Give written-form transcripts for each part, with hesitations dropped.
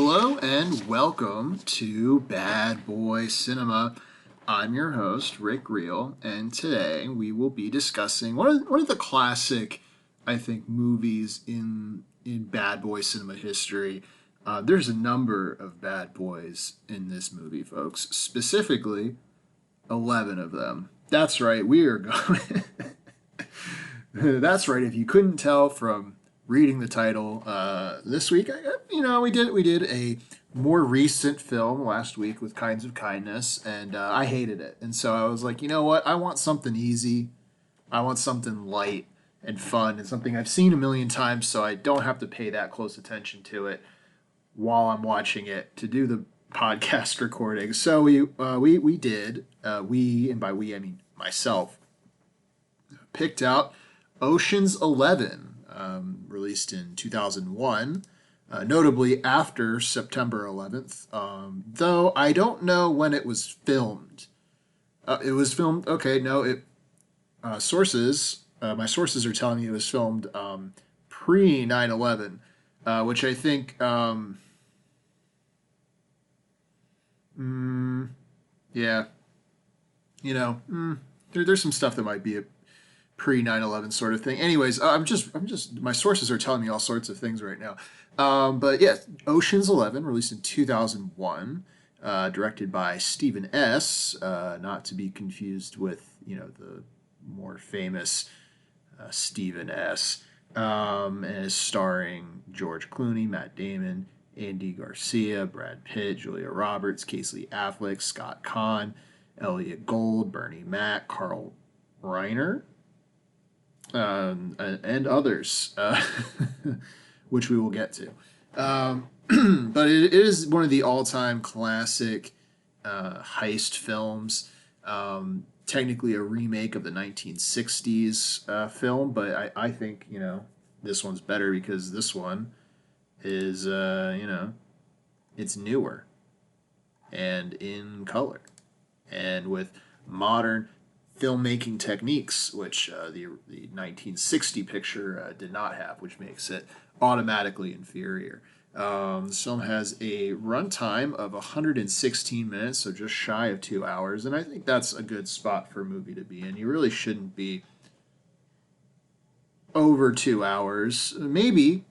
Hello and welcome to Bad Boy Cinema. I'm your host, Rick Reel, and today we will be discussing one of the classic, I think, movies in Bad Boy cinema history. There's a number of bad boys in this movie, folks. Specifically, 11 of them. That's right, we are going... That's right, if you couldn't tell from reading the title this week, we did a more recent film last week with Kinds of Kindness, and I hated it. And so I was like, you know what? I want something easy. I want something light and fun and something I've seen a million times so I don't have to pay that close attention to it while I'm watching it to do the podcast recording. So we did, and by we I mean myself, picked out Ocean's 11, released in 2001, notably after September 11th, though I don't know when it was filmed. It was filmed, okay, no, my sources are telling me it was filmed pre 9/11, which I think, yeah, there's some stuff that might be a pre 9/11 sort of thing. Anyways, my sources are telling me all sorts of things right now. But yeah, Ocean's 11, released in 2001, directed by Stephen S., not to be confused with, the more famous Stephen S., and is starring George Clooney, Matt Damon, Andy Garcia, Brad Pitt, Julia Roberts, Casey Affleck, Scott Conn, Elliot Gould, Bernie Mac, Carl Reiner, and others, which we will get to. But it is one of the all-time classic heist films. Technically a remake of the 1960s film, but I think, this one's better because this one is, it's newer and in color and with modern filmmaking techniques, which the 1960 picture did not have, which makes it automatically inferior. This film has a runtime of 116 minutes, so just shy of 2 hours, and I think that's a good spot for a movie to be in. You really shouldn't be over 2 hours, maybe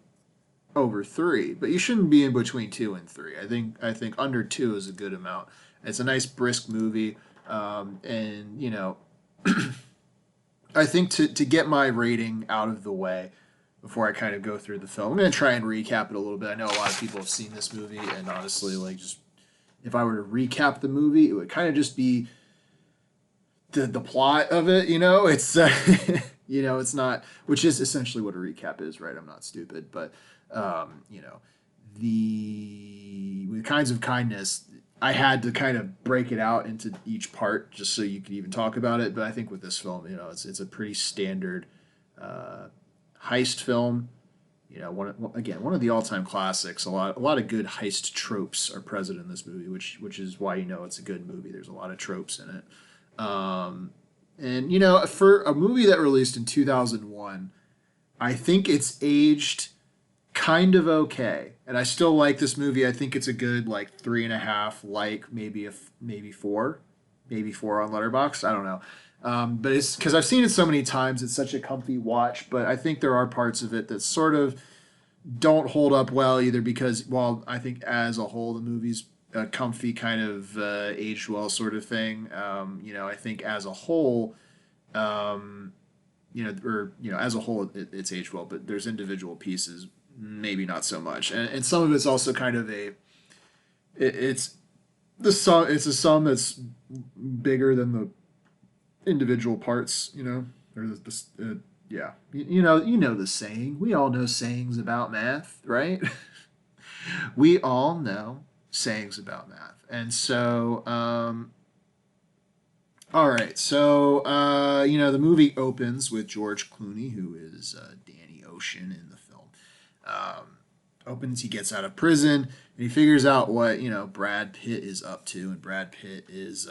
over 3, but you shouldn't be in between 2 and 3. I think under 2 is a good amount. It's a nice brisk movie, and I think to get my rating out of the way before I kind of go through the film, I'm going to try and recap it a little bit. I know a lot of people have seen this movie, and honestly, just if I were to recap the movie, it would kind of just be the plot of it. It's it's not, which is essentially what a recap is, right? I'm not stupid, but with Kinds of Kindness, I had to kind of break it out into each part just so you could even talk about it. But I think with this film, it's a pretty standard heist film. One of the all-time classics. A lot of good heist tropes are present in this movie, which is why it's a good movie. There's a lot of tropes in it. And for a movie that released in 2001, I think it's aged kind of okay, and I still like this movie. I think it's a good 3.5, maybe 4, maybe 4 on Letterboxd. I don't know, but it's because I've seen it so many times. It's such a comfy watch, but I think there are parts of it that sort of don't hold up well either. Because while I think as a whole the movie's a comfy kind of aged well sort of thing, I think as a whole, as a whole it's aged well, but there's individual pieces maybe not so much, and some of it's also kind of it's a sum that's bigger than the individual parts, or yeah, you know the saying. We all know sayings about math, right? We all know sayings about math, and so all right, so the movie opens with George Clooney, who is Danny Ocean in the film. Opens, he gets out of prison, and he figures out what Brad Pitt is up to, and Brad Pitt is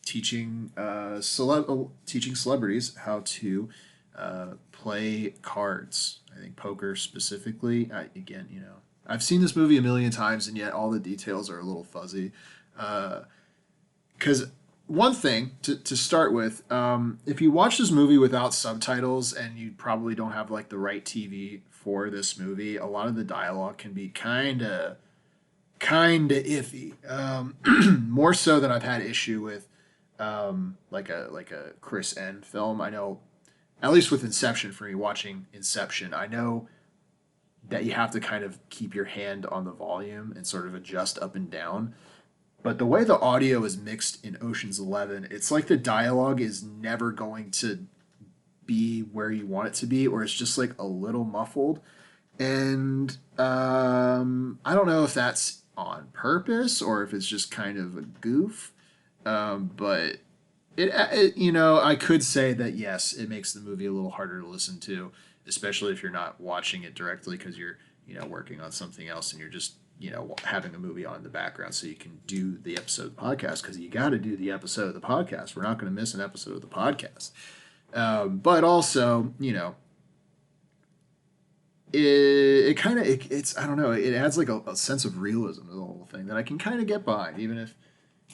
teaching teaching celebrities how to play cards. I think poker specifically. Again, I've seen this movie a million times, and yet all the details are a little fuzzy. Because one thing to start with, if you watch this movie without subtitles and you probably don't have like the right TV for this movie, a lot of the dialogue can be kind of iffy. More so than I've had issue with like a Chris N film. I know, at least with Inception, for me watching Inception, I know that you have to kind of keep your hand on the volume and sort of adjust up and down. But the way the audio is mixed in Ocean's 11, it's like the dialogue is never going to be where you want it to be, or it's just like a little muffled. And I don't know if that's on purpose or if it's just kind of a goof. But I could say that yes, it makes the movie a little harder to listen to, especially if you're not watching it directly because you're working on something else and you're just having a movie on in the background so you can do the episode of the podcast, because you got to do the episode of the podcast. We're not going to miss an episode of the podcast. But also, it kind of it's I don't know, it adds like a sense of realism to the whole thing that I can kind of get behind, even if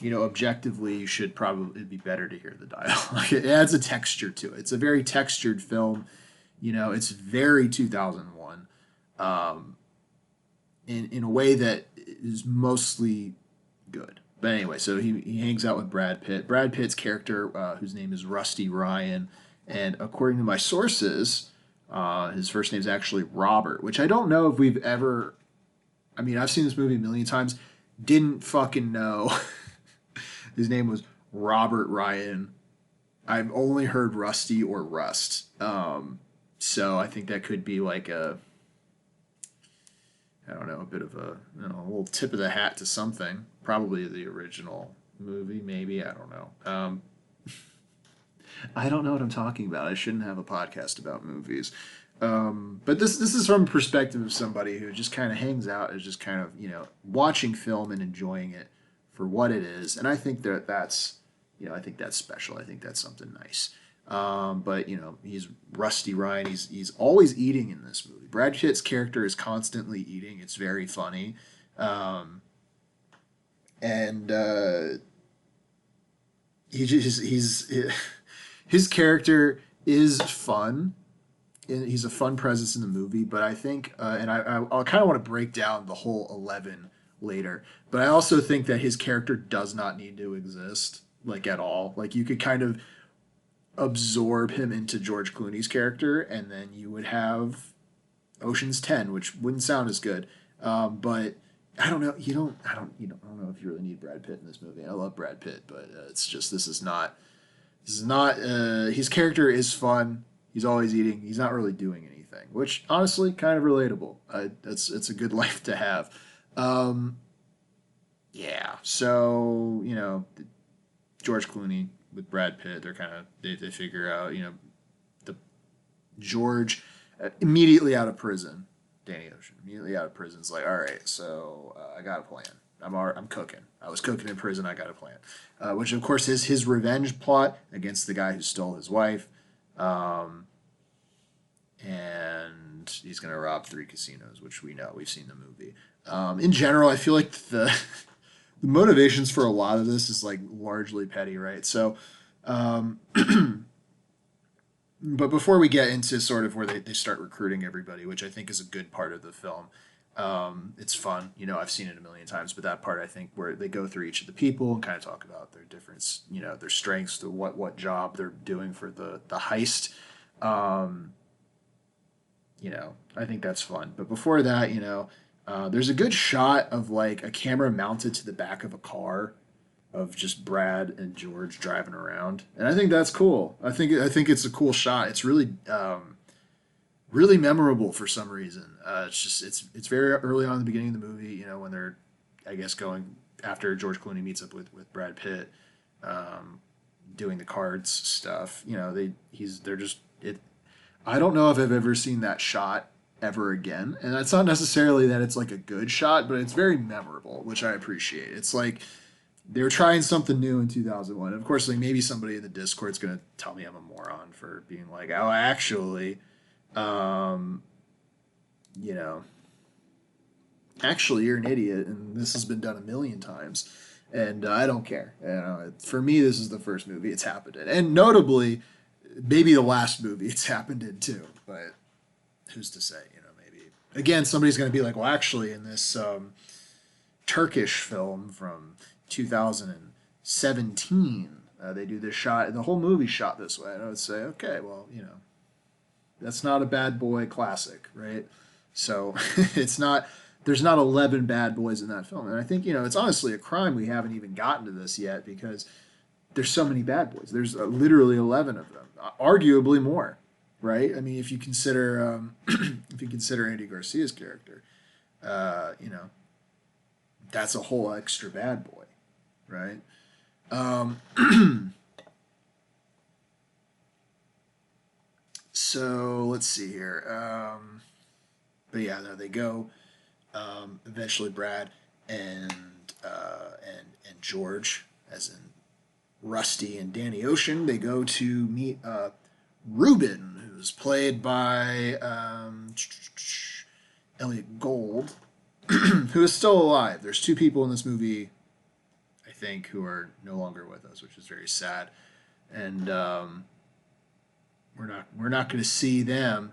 objectively you should probably, it'd be better to hear the dialogue. It adds a texture to it. It's a very textured film. It's very 2001, in a way that is mostly good. But anyway, so he hangs out with Brad Pitt. Brad Pitt's character, whose name is Rusty Ryan, and according to my sources, his first name is actually Robert, which I don't know if we've ever. I mean, I've seen this movie a million times. Didn't fucking know his name was Robert Ryan. I've only heard Rusty or Rust. So I think that could be like a bit of a little tip of the hat to something. Probably the original movie, maybe. I don't know. I don't know what I'm talking about. I shouldn't have a podcast about movies. But this is from a perspective of somebody who just kind of hangs out, is just kind of watching film and enjoying it for what it is. And I think that's special. I think that's something nice. But he's Rusty Ryan. He's always eating in this movie. Brad Pitt's character is constantly eating. It's very funny. And his character is fun. And he's a fun presence in the movie, but I think, and I'll kind of want to break down the whole 11 later, but I also think that his character does not need to exist, like, at all. Like, you could kind of absorb him into George Clooney's character, and then you would have Ocean's 10, which wouldn't sound as good. But I don't know. I don't know if you really need Brad Pitt in this movie. I love Brad Pitt, but it's just, this is not, his character is fun. He's always eating. He's not really doing anything, which honestly kind of relatable. It's a good life to have. Yeah. So George Clooney with Brad Pitt, they figure out the George immediately out of prison. Danny Ocean immediately out of prison is like, all right, so I got a plan. I'm cooking. I was cooking in prison. I got a plan, which of course is his revenge plot against the guy who stole his wife. And he's going to rob 3 casinos, which we know. We've seen the movie. In general, I feel like the motivations for a lot of this is like largely petty, right? So, but before we get into sort of where they start recruiting everybody, which I think is a good part of the film, it's fun. I've seen it a million times, but that part, I think, where they go through each of the people and kind of talk about their difference, their strengths, to what job they're doing for the heist. I think that's fun. But before that, there's a good shot of like a camera mounted to the back of a car of just Brad and George driving around. And I think that's cool. I think it's a cool shot. It's really, really memorable for some reason. It's very early on in the beginning of the movie, when they're, I guess, going after George Clooney meets up with Brad Pitt, doing the cards stuff. I don't know if I've ever seen that shot ever again. And it's not necessarily that it's like a good shot, but it's very memorable, which I appreciate. It's like, They were trying something new in 2001. Of course, like maybe somebody in the Discord's gonna tell me I'm a moron for being like, oh, actually, um, you know, actually you're an idiot, and this has been done a million times, and I don't care. For me, this is the first movie it's happened in, and notably, maybe the last movie it's happened in too. But who's to say? Maybe again somebody's gonna be like, well, actually, in this Turkish film from 2017. They do this shot, and the whole movie shot this way. And I would say, okay, well, that's not a bad boy classic, right? So it's not. There's not 11 bad boys in that film, and I think it's honestly a crime we haven't even gotten to this yet because there's so many bad boys. There's literally 11 of them, arguably more, right? I mean, if you consider if you consider Andy Garcia's character, you know, that's a whole extra bad boy, right? Um, so let's see here. But yeah, no, they go. Eventually, Brad and and George, as in Rusty and Danny Ocean, they go to meet Ruben, who's played by Elliot Gould, who is still alive. There's two people in this movie, I think, who are no longer with us, which is very sad, and we're not going to see them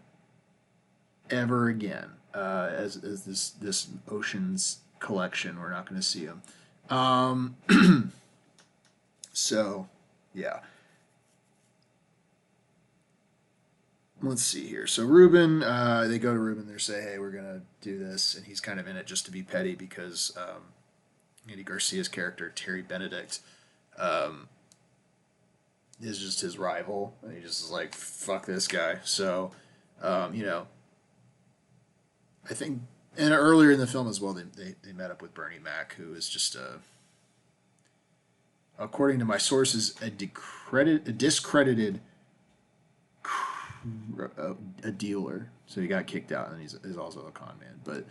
ever again. As this Ocean's collection, we're not going to see them. So, yeah. Let's see here. So Ruben, they go to Ruben. They say, "Hey, we're gonna do this," and he's kind of in it just to be petty because Andy Garcia's character Terry Benedict is just his rival, and he just is like, "Fuck this guy." So, you know, I think, and earlier in the film as well, they met up with Bernie Mac, who is just according to my sources, a discredited a dealer. So he got kicked out, and he's also a con man. But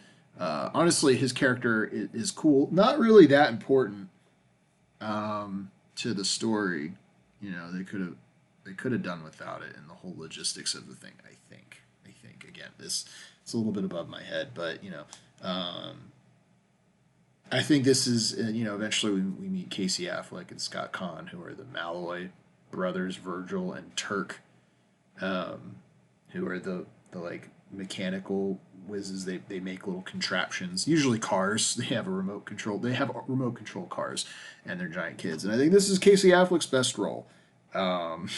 honestly, his character is cool. Not really that important to the story. They could have done without it, and the whole logistics of the thing. I think again, this it's a little bit above my head, but I think this is eventually we meet Casey Affleck and Scott Conn, who are the Malloy brothers, Virgil and Turk, who are the like mechanical whizzes. They make little contraptions, usually cars. They have remote control cars, and they're giant kids. And I think this is Casey Affleck's best role, um,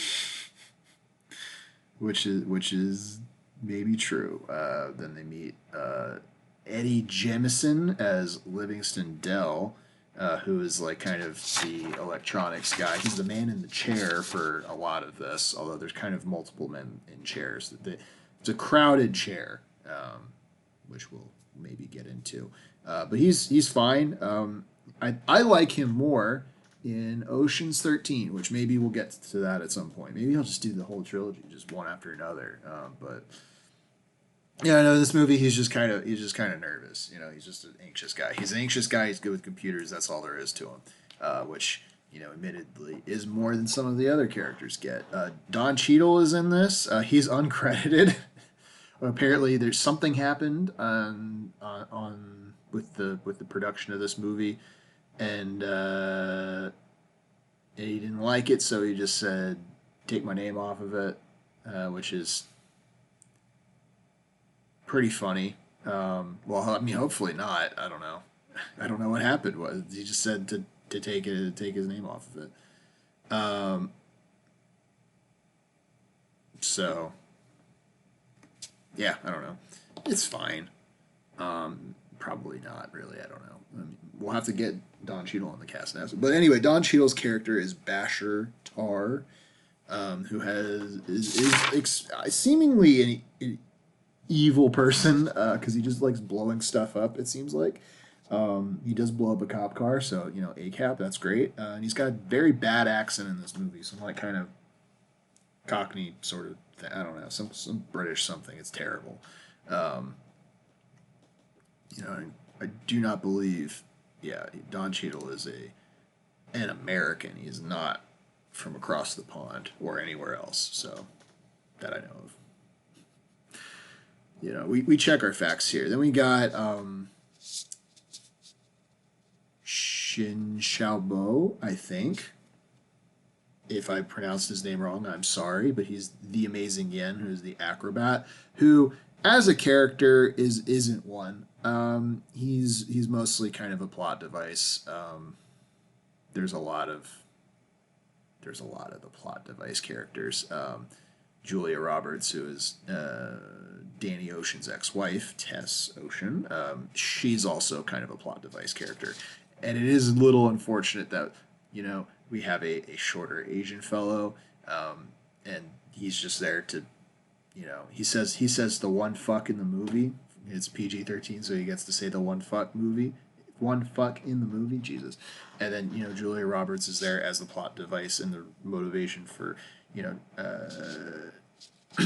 which is maybe true. Then they meet Eddie Jemison as Livingston Dell, who is like kind of the electronics guy. He's the man in the chair for a lot of this, although there's kind of multiple men in chairs. It's a crowded chair, which we'll maybe get into. But he's fine. I like him more in Ocean's 13, which maybe we'll get to that at some point. Maybe I'll just do the whole trilogy, just one after another. But yeah, I know this movie. He's just kind of nervous. He's just an anxious guy. He's an anxious guy. He's good with computers. That's all there is to him. Which admittedly, is more than some of the other characters get. Don Cheadle is in this. He's uncredited. Apparently, there's something happened on with the production of this movie, and he didn't like it, so he just said, "Take my name off of it," which is pretty funny. Well, I mean, hopefully not. I don't know. I don't know what happened. What he just said to take his name off of it. So yeah, I don't know. It's fine. Probably not really. I don't know. I mean, we'll have to get Don Cheadle on the cast now. But anyway, Don Cheadle's character is Basher Tar, who is seemingly an evil person because he just likes blowing stuff up. It seems like he does blow up a cop car, so ACAP, that's great. And he's got a very bad accent in this movie, some like kind of Cockney sort of thing. I don't know, some British something. It's terrible. I do not believe. Yeah, Don Cheadle is an American. He is not from across the pond or anywhere else. So that I know of. We check our facts here. Then we got Shin Xiaobo, I think. If I pronounced his name wrong, I'm sorry, but he's the amazing Yen, who's the acrobat, who, as a character, isn't one. He's mostly kind of a plot device. There's a lot of the plot device characters. Julia Roberts, who is Danny Ocean's ex-wife, Tess Ocean. She's also kind of a plot device character, and it is a little unfortunate that we have a shorter Asian fellow, and he's just there to, he says the one fuck in the movie. It's PG-13, so he gets to say the one fuck in the movie, Jesus. And then Julia Roberts is there as the plot device and the motivation for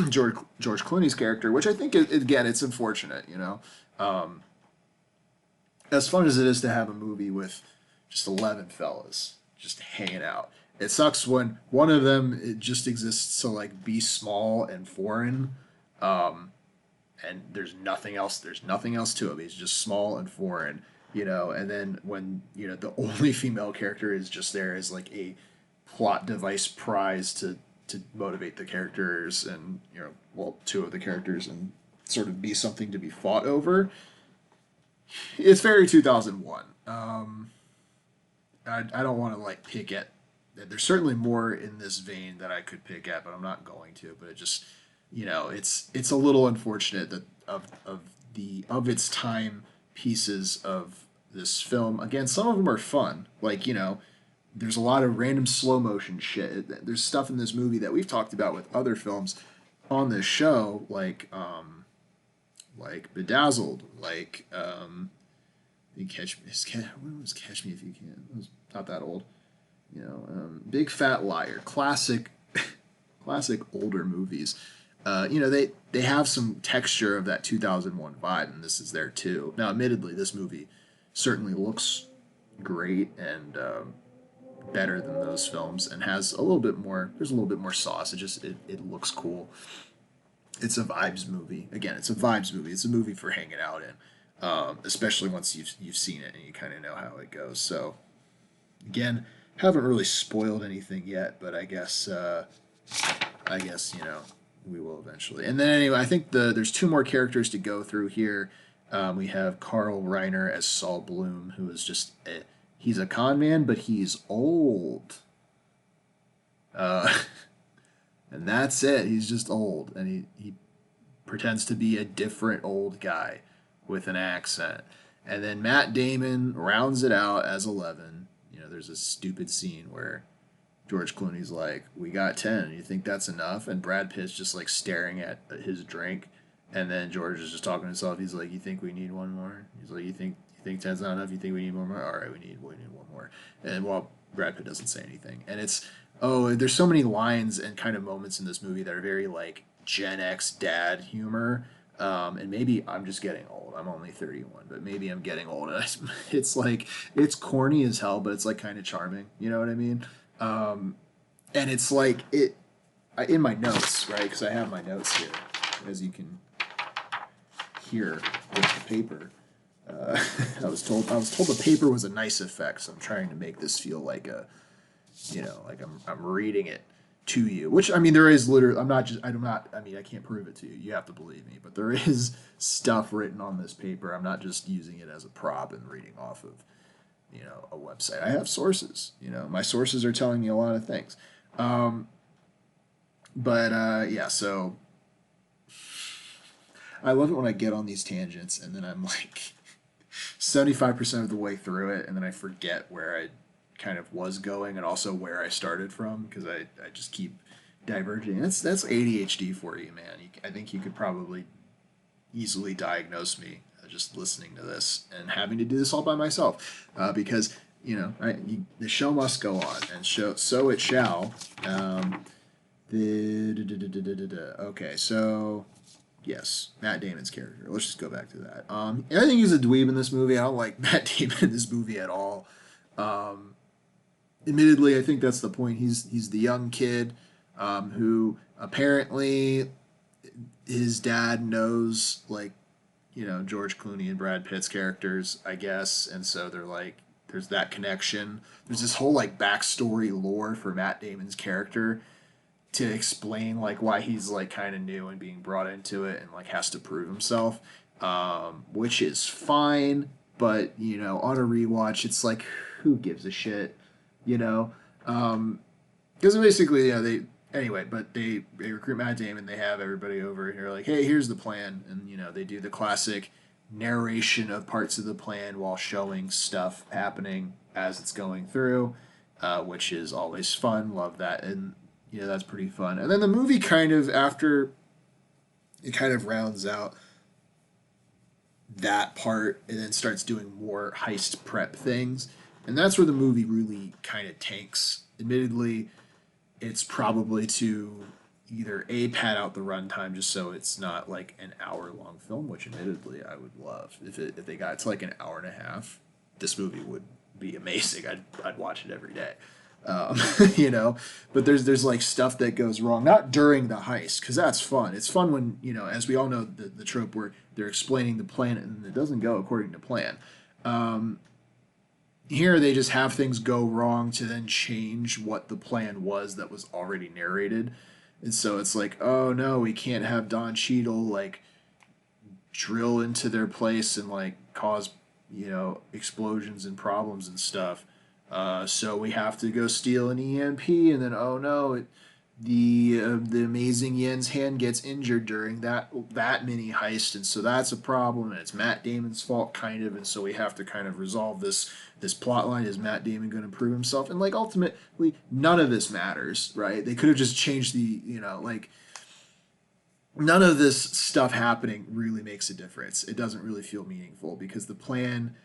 George Clooney's character, which I think again it's unfortunate. As fun as it is to have a movie with just 11 fellas just hanging out, it sucks when one of them it just exists to like be small and foreign, and there's nothing else. There's nothing else to him. He's just small and foreign. And then when the only female character is just there as like a plot device prize to motivate the characters and two of the characters and sort of be something to be fought over. It's very 2001. I don't want to like pick at. There's certainly more in this vein that I could pick at, but I'm not going to. But it just it's a little unfortunate that of its time pieces of this film. Again, some of them are fun. Like there's a lot of random slow motion shit. There's stuff in this movie that we've talked about with other films on this show, like Bedazzled, like when was Catch Me If You Can? It was not that old. Big Fat Liar, classic older movies. They have some texture of that 2001 vibe, and this is there too. Now, admittedly, this movie certainly looks great and better than those films, and has a little bit more. There's a little bit more sauce. It looks cool. It's a vibes movie. Again, it's a vibes movie. It's a movie for hanging out in, especially once you've seen it and you kind of know how it goes. So, again, haven't really spoiled anything yet, but I guess we will eventually. And then anyway, I think there's two more characters to go through here. We have Carl Reiner as Saul Bloom, who is just he's a con man, but he's old. And that's it. He's just old, and he pretends to be a different old guy with an accent. And then Matt Damon rounds it out as 11. There's a stupid scene where George Clooney's like, "We got 10. You think that's enough?" And Brad Pitt's just like staring at his drink, and then George is just talking to himself. He's like, "You think we need one more?" He's like, "You think 10's not enough? You think we need one more? All right, we need one more." And Brad Pitt doesn't say anything, and there's so many lines and kind of moments in this movie that are very like Gen X dad humor. And maybe I'm just getting old. I'm only 31, but maybe I'm getting old. It's like, it's corny as hell, but it's like kind of charming. You know what I mean? And it's like in my notes, right? Because I have my notes here, as you can hear with the paper. I was told the paper was a nice effect, so I'm trying to make this feel like like I'm reading it to you, which I mean there is literally I can't prove it to you. You have to believe me, but there is stuff written on this paper. I'm not just using it as a prop and reading off of a website. I have sources. My sources are telling me a lot of things. Yeah, so I love it when I get on these tangents and then I'm like 75% of the way through it and then I forget where I kind of was going and also where I started from because I just keep diverging. That's ADHD for you, man. I think you could probably easily diagnose me just listening to this and having to do this all by myself because the show must go on and so it shall. Okay, so yes, Matt Damon's character. Let's just go back to that. I think he's a dweeb in this movie. I don't like Matt Damon in this movie at all. admittedly, I think that's the point. He's the young kid who apparently his dad knows, like, George Clooney and Brad Pitt's characters, I guess, and so they're like, there's that connection. There's this whole like backstory lore for Matt Damon's character to explain like why he's like kind of new and being brought into it and like has to prove himself, which is fine. But on a rewatch, it's like, who gives a shit, you know? Because basically, they anyway, but they recruit Matt Damon. They have everybody over, and they're like, hey, here's the plan, and they do the classic narration of parts of the plan while showing stuff happening as it's going through, which is always fun. Love that, and that's pretty fun. And then the movie kind of after it kind of rounds out that part and then starts doing more heist prep things, and that's where the movie really kind of tanks. Admittedly, it's probably to either A, pad out the runtime just so it's not like an hour long film, which admittedly I would love. If they got to like an hour and a half, this movie would be amazing. I'd watch it every day. Um, but there's like stuff that goes wrong, not during the heist, because that's fun. It's fun when, as we all know, the trope where they're explaining the plan and it doesn't go according to plan. Here they just have things go wrong to then change what the plan was that was already narrated. And so it's like, oh no, we can't have Don Cheadle like drill into their place and like cause, explosions and problems and stuff. So we have to go steal an EMP, and then oh no, the amazing Yen's hand gets injured during that mini heist, and so that's a problem, and it's Matt Damon's fault kind of, and so we have to kind of resolve this plot line. Is Matt Damon going to prove himself? And like ultimately, none of this matters, right? They could have just changed the like none of this stuff happening really makes a difference. It doesn't really feel meaningful because the plan,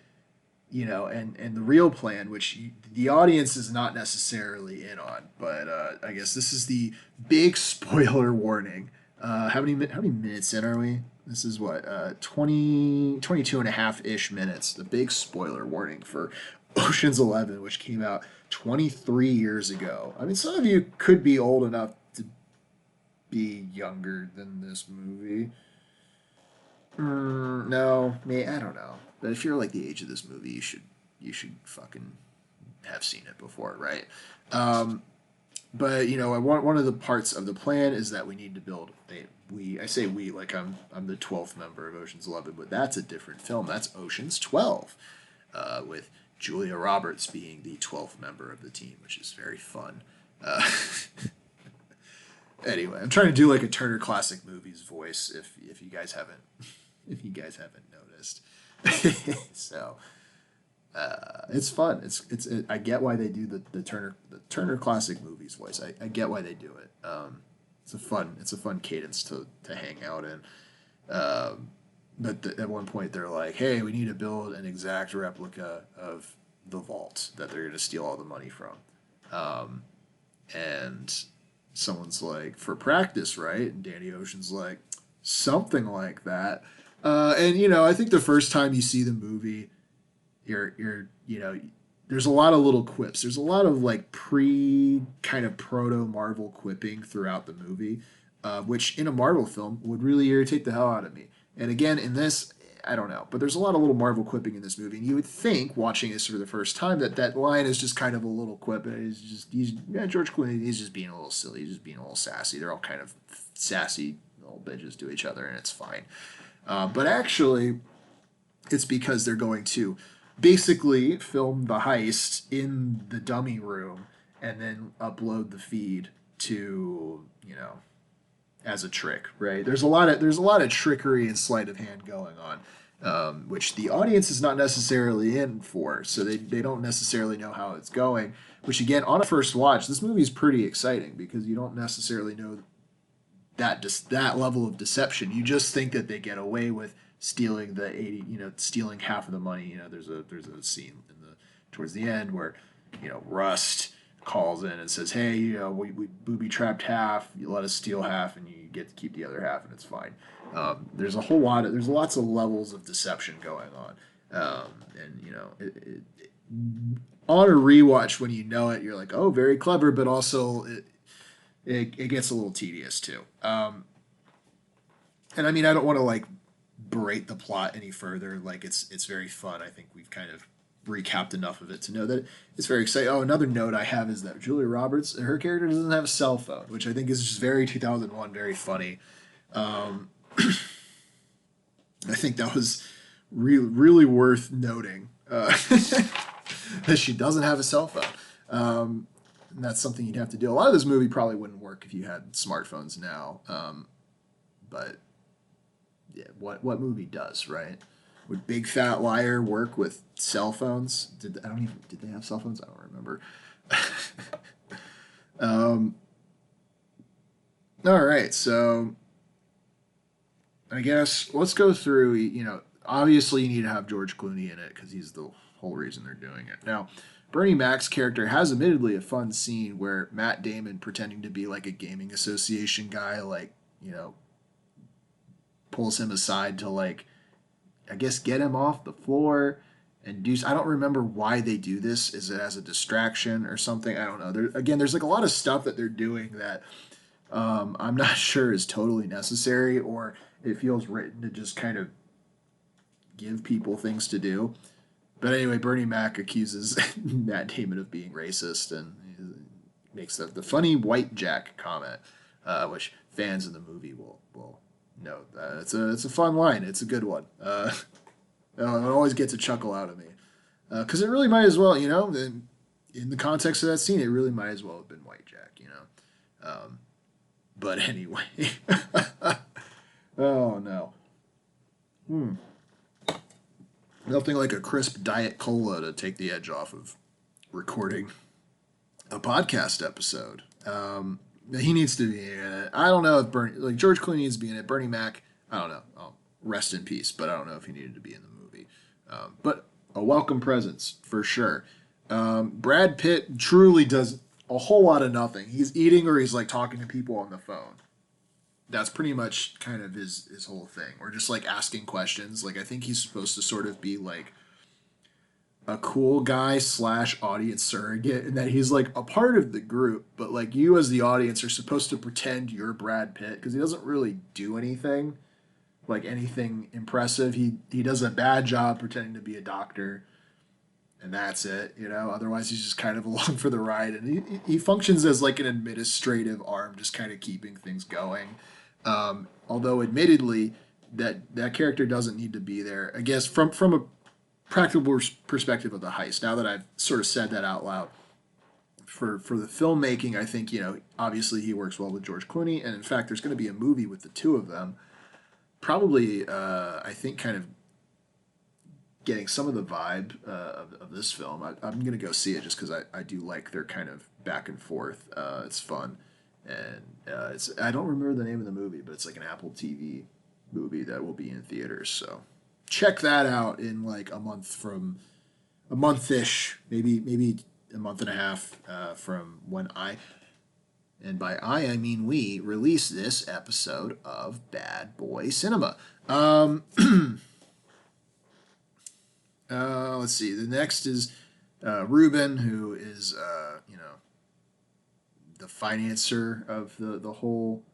and the real plan, which the audience is not necessarily in on, but I guess this is the big spoiler warning. How many minutes in are we? This is what 22 and a half ish minutes. The big spoiler warning for Ocean's 11, which came out 23 years ago. I mean, some of you could be old enough to be younger than this movie. No, I don't know. But if you're like the age of this movie, you should fucking have seen it before, right? But one of the parts of the plan is that we need to build. I say we like I'm the 12th member of Ocean's 11, but that's a different film. That's Ocean's 12, with Julia Roberts being the 12th member of the team, which is very fun. Anyway, I'm trying to do like a Turner Classic Movies voice. If you guys haven't noticed. So it's fun. I get why they do the Turner Classic Movies voice. I get why they do it. It's a fun cadence to hang out in. But at one point they're like, hey, we need to build an exact replica of the vault that they're going to steal all the money from. And someone's like, for practice, right? And Danny Ocean's like, something like that. And I think the first time you see the movie, you're there's a lot of little quips. There's a lot of like kind of proto Marvel quipping throughout the movie, which in a Marvel film would really irritate the hell out of me. And again, in this, I don't know, but there's a lot of little Marvel quipping in this movie, and you would think watching this for the first time that line is just kind of a little quip, and George Clooney, he's just being a little silly, he's just being a little sassy. They're all kind of sassy little bitches to each other, and it's fine. But actually, it's because they're going to basically film the heist in the dummy room and then upload the feed to, as a trick, right? There's a lot of trickery and sleight of hand going on, which the audience is not necessarily in for, so they don't necessarily know how it's going. Which again, on a first watch, this movie is pretty exciting because you don't necessarily know that level of deception. You just think that they get away with stealing the 80, stealing half of the money. There's a scene towards the end where, Rust calls in and says, hey, we booby trapped half, you let us steal half, and you get to keep the other half, and it's fine. There's there's lots of levels of deception going on. And on a rewatch when you know it, you're like, oh, very clever, but also it gets a little tedious too. And I mean, I don't want to like berate the plot any further. Like it's very fun. I think we've kind of recapped enough of it to know that it's very exciting. Oh, another note I have is that Julia Roberts, her character doesn't have a cell phone, which I think is just very 2001, very funny. Um, I think that was really worth noting that she doesn't have a cell phone. And that's something you'd have to do. A lot of this movie probably wouldn't work if you had smartphones now. But yeah, what movie does, right? Would Big Fat Liar work with cell phones? Did they have cell phones? I don't remember. um, all right, so I guess let's go through. Obviously you need to have George Clooney in it because he's the whole reason they're doing it. Now, Bernie Mac's character has admittedly a fun scene where Matt Damon pretending to be like a gaming association guy, like pulls him aside to like I guess get him off the floor and do. I don't remember why they do this. Is it as a distraction or something? I don't know. There's like a lot of stuff that they're doing that I'm not sure is totally necessary, or it feels written to just kind of give people things to do. But anyway, Bernie Mac accuses Matt Damon of being racist and he makes the funny white Jack comment, which fans of the movie will know. It's a fun line. It's a good one. It always gets a chuckle out of me because it really might as well, in the context of that scene, it really might as well have been white Jack. But anyway, oh no. Nothing like a crisp Diet Cola to take the edge off of recording a podcast episode. He needs to be in it. I don't know if George Clooney needs to be in it. Bernie Mac, I don't know. I'll rest in peace, but I don't know if he needed to be in the movie. But a welcome presence for sure. Brad Pitt truly does a whole lot of nothing. He's eating or he's like talking to people on the phone. That's pretty much kind of his whole thing. Or just like asking questions. Like I think he's supposed to sort of be like a cool guy / audience surrogate, and that he's like a part of the group, but like you as the audience are supposed to pretend you're Brad Pitt because he doesn't really do anything like anything impressive. He does a bad job pretending to be a doctor, and that's it. Otherwise he's just kind of along for the ride, and he functions as like an administrative arm, just kind of keeping things going. Although admittedly that character doesn't need to be there. I guess from a practical perspective of the heist. Now that I've sort of said that out loud, for the filmmaking, I think obviously he works well with George Clooney, and in fact, there's going to be a movie with the two of them. Probably, I think, kind of getting some of the vibe of this film. I'm going to go see it just because I do like their kind of back and forth. It's fun, and I don't remember the name of the movie, but it's like an Apple TV movie that will be in theaters. So check that out in like a month-ish, maybe a month and a half from when and by I mean we, release this episode of Bad Boy Cinema. Let's see. The next is Ruben, who is the financer of the whole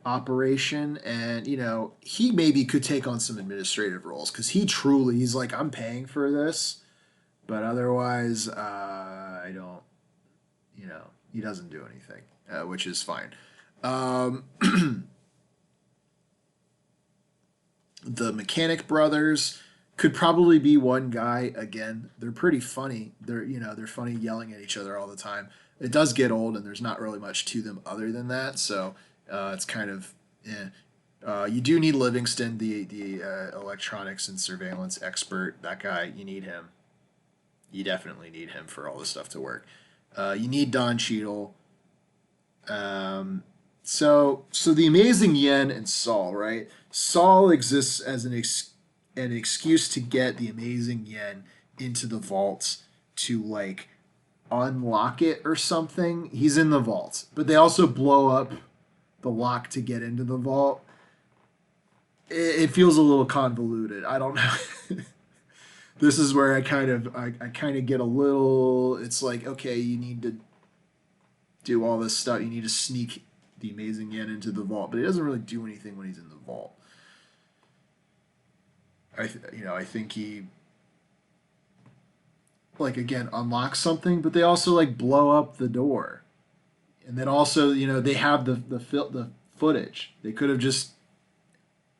operation, and he maybe could take on some administrative roles because he's like, I'm paying for this, but otherwise I don't, he doesn't do anything, which is fine. The Mechanic brothers could probably be one guy. Again, they're pretty funny. They're funny yelling at each other all the time. It does get old, and there's not really much to them other than that, so it's kind of, you do need Livingston, the electronics and surveillance expert. That guy, you need him. You definitely need him for all this stuff to work. You need Don Cheadle. So the amazing Yen and Saul, right? Saul exists as an excuse to get the amazing Yen into the vaults to like unlock it or something. He's in the vault, but they also blow up the lock to get into the vault. It feels a little convoluted. I don't know. This is where I kind of get a little. It's like, okay, you need to do all this stuff. You need to sneak the amazing yen into the vault, but he doesn't really do anything when he's in the vault. I think he like again unlocks something, but they also like blow up the door, and then also they have the footage. They could have just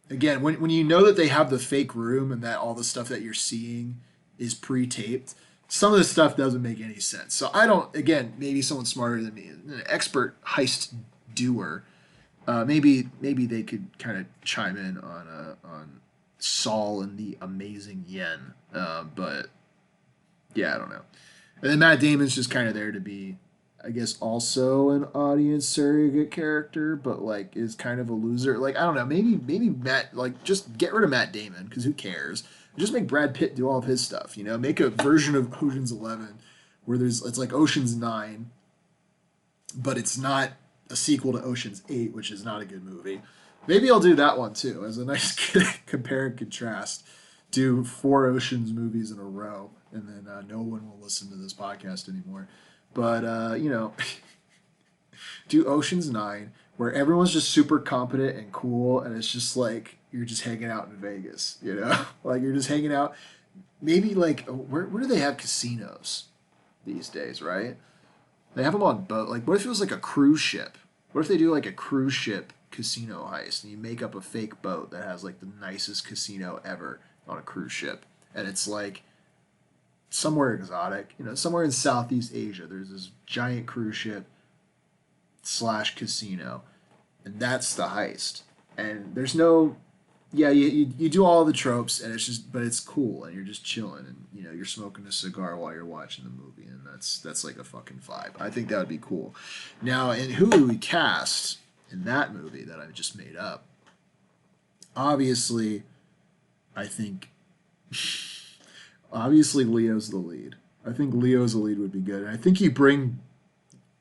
again when you know that they have the fake room and that all the stuff that you're seeing is pre-taped. Some of this stuff doesn't make any sense. So I don't. Again, maybe someone smarter than me, an expert heist doer. Maybe they could kind of chime in on Saul and the amazing yen. But yeah, I don't know. And then Matt Damon's just kind of there to be, I guess, also an audience surrogate character, but like is kind of a loser. Like I don't know. Maybe Matt like just get rid of Matt Damon because who cares? Just make Brad Pitt do all of his stuff. Make a version of Ocean's 11 where it's like Ocean's 9, but it's not a sequel to Ocean's 8, which is not a good movie. Maybe I'll do that one too as a nice compare and contrast. Do 4 Oceans movies in a row, and then no one will listen to this podcast anymore. But do Ocean's 9, where everyone's just super competent and cool, and it's just like you're just hanging out in Vegas, like you're just hanging out. Maybe like where do they have casinos these days, right? They have them on boat. Like, what if it was like a cruise ship? What if they do like a cruise ship casino heist and you make up a fake boat that has like the nicest casino ever on a cruise ship, and it's like somewhere exotic, somewhere in Southeast Asia. There's this giant cruise ship slash casino, and that's the heist. And there's no, yeah, you do all the tropes, and it's just, but it's cool, and you're just chilling, and you're smoking a cigar while you're watching the movie, and that's like a fucking vibe. I think that would be cool. Now, and who do we cast in that movie that I just made up? Obviously, I think, obviously Leo's the lead. I think Leo's the lead would be good, and I think you bring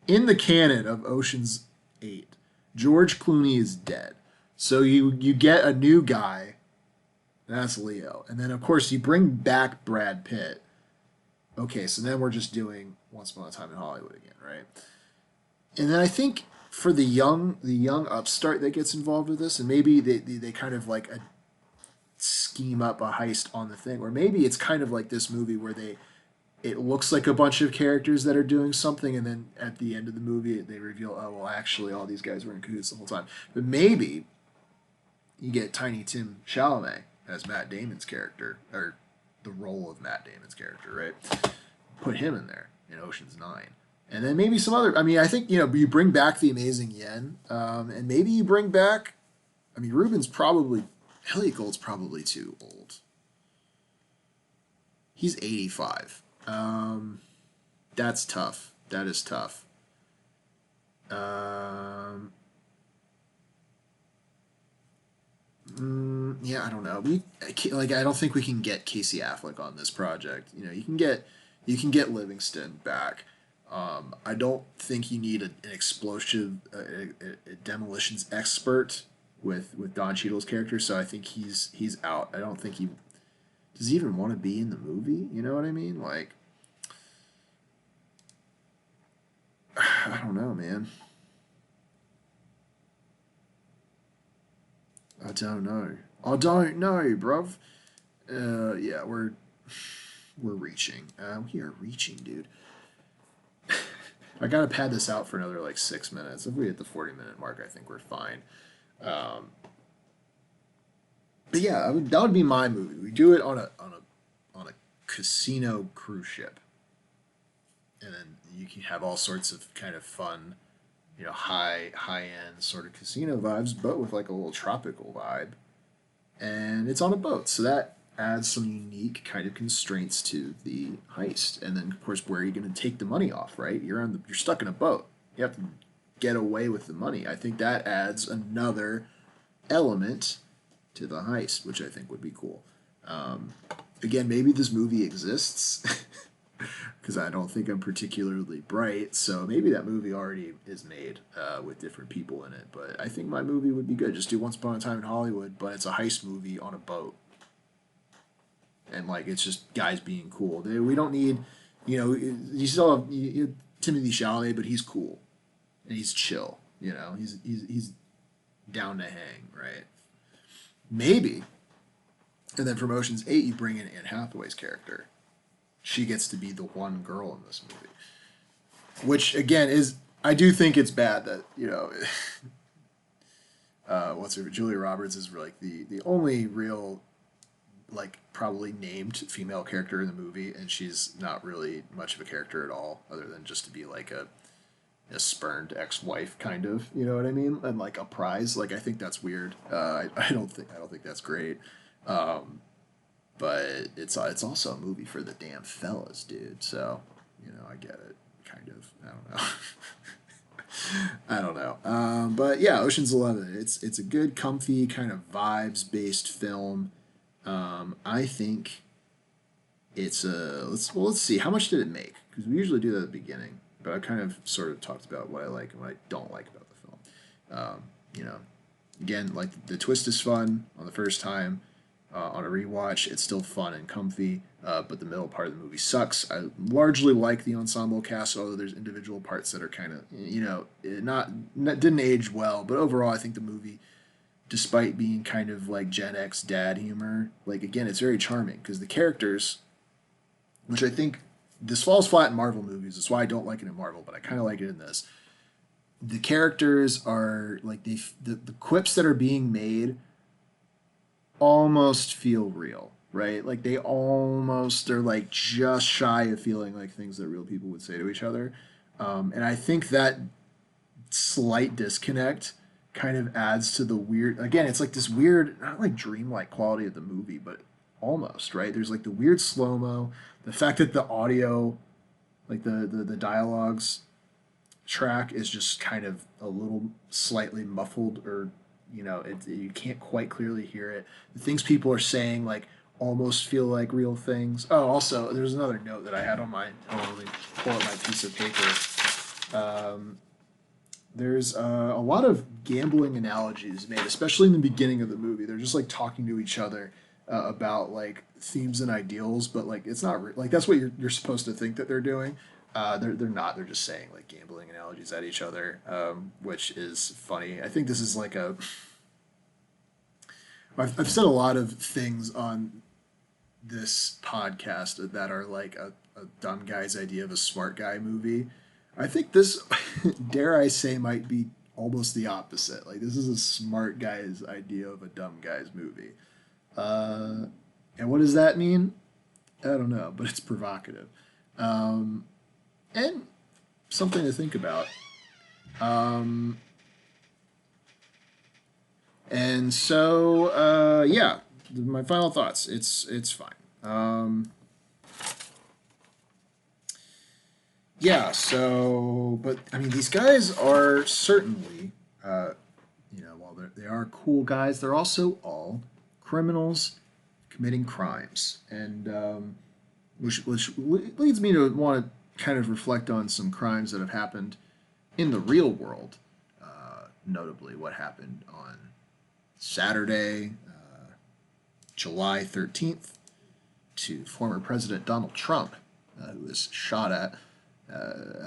in the canon of Ocean's 8, George Clooney is dead. So you get a new guy, that's Leo. And then, of course, you bring back Brad Pitt. Okay, so then we're just doing Once Upon a Time in Hollywood again, right? And then I think for the young upstart that gets involved with this, and maybe they kind of like scheme up a heist on the thing, or maybe it's kind of like this movie where it looks like a bunch of characters that are doing something, and then at the end of the movie they reveal, oh well, actually all these guys were in cahoots the whole time. But maybe you get Tiny Tim Chalamet as Matt Damon's character, or the role of Matt Damon's character, right? Put him in there in Ocean's 9. And then maybe some other, I mean, I think, you bring back the amazing yen, and maybe you bring back, I mean, Elliot Gould's probably too old. He's 85. That's tough. That is tough. Yeah, I don't know. I don't think we can get Casey Affleck on this project. You can get Livingston back. I don't think you need an explosive a demolitions expert with Don Cheadle's character. So I think he's out. I don't think he does he even want to be in the movie. You know what I mean? Like, I don't know, man. I don't know. I don't know, bruv. Yeah, we're reaching. We are reaching, dude. I gotta pad this out for another like 6 minutes. If we hit the 40-minute mark, I think we're fine. Um, but yeah, that would be my movie. We do it on a casino cruise ship, and then you can have all sorts of kind of fun, high end sort of casino vibes, but with like a little tropical vibe, and it's on a boat, so that adds some unique kind of constraints to the heist. And then, of course, where are you going to take the money off? Right, you're stuck in a boat. You have to get away with the money. I think that adds another element to the heist, which I think would be cool. Again, maybe this movie exists because I don't think I'm particularly bright. So maybe that movie already is made with different people in it. But I think my movie would be good. Just do Once Upon a Time in Hollywood, but it's a heist movie on a boat. and like it's just guys being cool. We don't need, you still have Timothy Chalamet, but he's cool and he's chill. He's down to hang, right? Maybe. And then from Ocean's 8, you bring in Anne Hathaway's character. She gets to be the one girl in this movie. Which, again, I do think it's bad that, Julia Roberts is like the only real, like, probably named female character in the movie, and she's not really much of a character at all, other than just to be like a spurned ex-wife kind of, you know what I mean, and like a prize. Like, I think that's weird. I don't think that's great. But it's also a movie for the damn fellas, dude. So, I get it, kind of. I don't know. I don't know. But yeah, Ocean's 11. It's a good, comfy kind of vibes-based film. I think it's let's see, how much did it make? Because we usually do that at the beginning. But I kind of sort of talked about what I like and what I don't like about the film. Again, like the twist is fun on the first time. On a rewatch, it's still fun and comfy, but the middle part of the movie sucks. I largely like the ensemble cast, although there's individual parts that are kind of, not didn't age well. But overall, I think the movie, despite being kind of like Gen X dad humor, like, again, it's very charming because the characters, which I think this falls flat in Marvel movies. That's why I don't like it in Marvel, but I kind of like it in this. The characters are like the quips that are being made almost feel real, right? Like they almost are like just shy of feeling like things that real people would say to each other. And I think that slight disconnect kind of adds to the weird, again, it's like this weird, not like dreamlike quality of the movie, but almost, right? There's like the weird slow-mo, the fact that the audio, like the dialogues track is just kind of a little slightly muffled, or you can't quite clearly hear it. The things people are saying like almost feel like real things. Oh, also, there's another note that I had on my. Let me pull up my piece of paper. There's a lot of gambling analogies made, especially in the beginning of the movie. They're just like talking to each other about like themes and ideals, but like it's not like that's what you're supposed to think that they're doing. They're not. They're just saying like gambling analogies at each other, which is funny. I think this is like I've said a lot of things on this podcast that are like a dumb guy's idea of a smart guy movie. I think this, dare I say, might be almost the opposite. Like, this is a smart guy's idea of a dumb guy's movie. And what does that mean? I don't know, but it's provocative. And something to think about. And so, yeah, my final thoughts. It's fine. Yeah, so, but, I mean, these guys are certainly, while they are cool guys, they're also all criminals committing crimes. And which leads me to want to kind of reflect on some crimes that have happened in the real world, notably what happened on Saturday, July 13th, to former President Donald Trump, who was shot at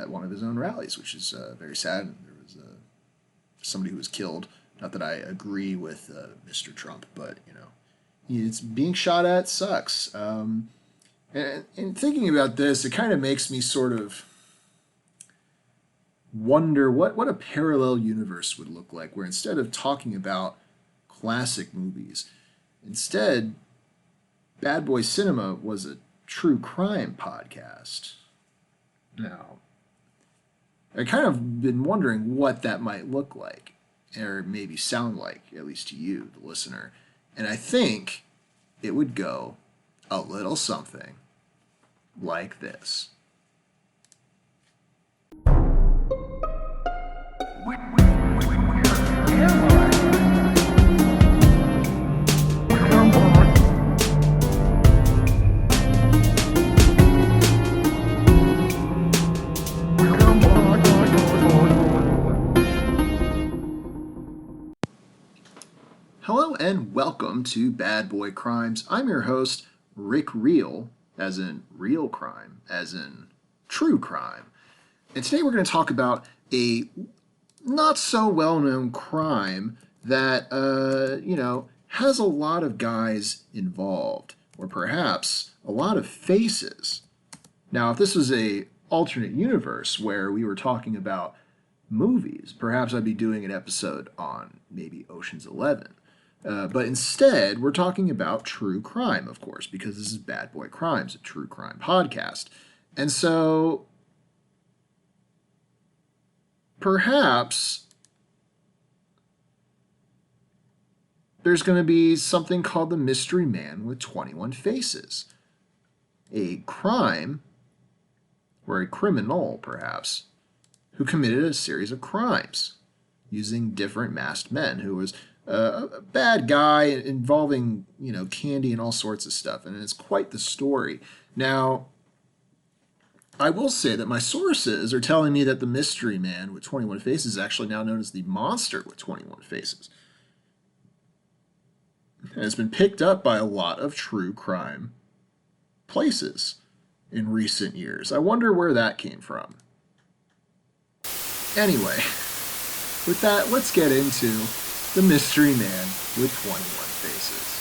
one of his own rallies, which is very sad. There was somebody who was killed. Not that I agree with Mr. Trump, but it's being shot at sucks. And thinking about this, it kind of makes me sort of wonder what a parallel universe would look like, where instead of talking about classic movies, instead, Bad Boy Cinema was a true crime podcast. Now, I kind of been wondering what that might look like, or maybe sound like, at least to you, the listener. And I think it would go a little something like this. Hello and welcome to Bad Boy Crimes. I'm your host, Rick Real, as in real crime, as in true crime. And today we're going to talk about a not so well-known crime that, has a lot of guys involved, or perhaps a lot of faces. Now, if this was a alternate universe where we were talking about movies, perhaps I'd be doing an episode on maybe Ocean's 11. But instead, we're talking about true crime, of course, because this is Bad Boy Crimes, a true crime podcast. And so, perhaps there's going to be something called the Mystery Man with 21 Faces. A crime, or a criminal, perhaps, who committed a series of crimes using different masked men, who was a bad guy involving, candy and all sorts of stuff. And it's quite the story. Now, I will say that my sources are telling me that the Mystery Man with 21 Faces is actually now known as the Monster with 21 Faces. And it's been picked up by a lot of true crime places in recent years. I wonder where that came from. Anyway, with that, let's get into the Mystery Man with 21 Faces.